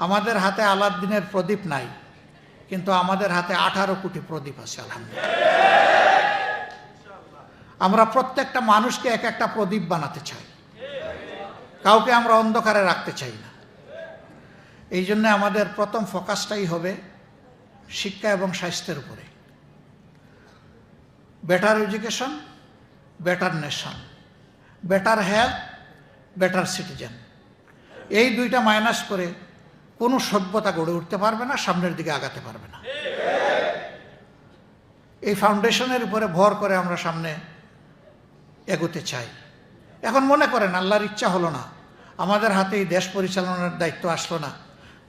আমাদের হাতে আলাদিনের প্রদীপ নাই, কিন্তু আমাদের হাতে 18 কোটি প্রদীপ আছে আলহামদুলিল্লাহ। আমরা প্রত্যেকটা মানুষকে এক একটা প্রদীপ বানাতে চাই, কাউকে আমরা অন্ধকারে রাখতে চাই না। এই জন্য আমাদের প্রথম ফোকাসটাই হবে শিক্ষা এবং স্বাস্থ্যের উপরে। Better education, better nation, better health, better citizen. এই দুইটা মাইনাস করে কোনো সভ্যতা গড়ে উঠতে পারবে না, সামনের দিকে আগাতে পারবে না। এই ফাউন্ডেশনের উপরে ভর করে আমরা সামনে এগোতে চাই। এখন মনে করেন আল্লাহর ইচ্ছা হলো না, আমাদের হাতে এই দেশ পরিচালনার দায়িত্ব আসলো না,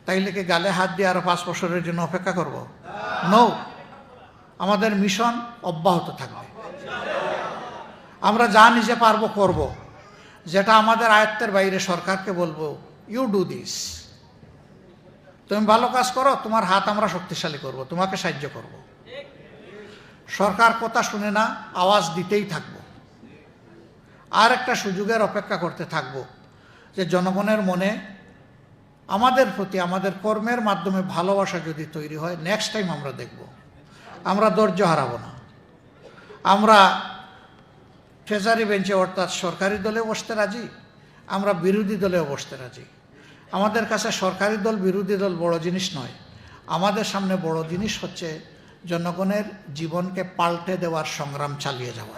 তাইলে কি গালে হাত দিয়ে আরো 5 বছরের জন্য অপেক্ষা করব? নো, আমাদের মিশন অব্যাহত থাকবে। আমরা যা নিজে পারবো করব, যেটা আমাদের আয়ত্তের বাইরে সরকারকে বলবো ইউ ডু দিস, তুমি ভালো কাজ করো, তোমার হাত আমরা শক্তিশালী করব, তোমাকে সাহায্য করব। সরকার কথা শুনে না, আওয়াজ দিতেই থাকবো। আর একটা সুযোগের অপেক্ষা করতে থাকবো, যে জনগণের মনে আমাদের প্রতি আমাদের কর্মের মাধ্যমে ভালোবাসা যদি তৈরি হয়, নেক্সট টাইম আমরা দেখব। আমরা ধৈর্য হারাবো না। আমরা ট্রেজারি বেঞ্চে অর্থাৎ সরকারি দলে বসতে রাজি, আমরা বিরোধী দলেও বসতে রাজি। আমাদের কাছে সরকারি দল বিরোধী দল বড় জিনিস নয়, আমাদের সামনে বড় জিনিস হচ্ছে জনগণের জীবনকে পাল্টে দেওয়ার সংগ্রাম চালিয়ে যাওয়া।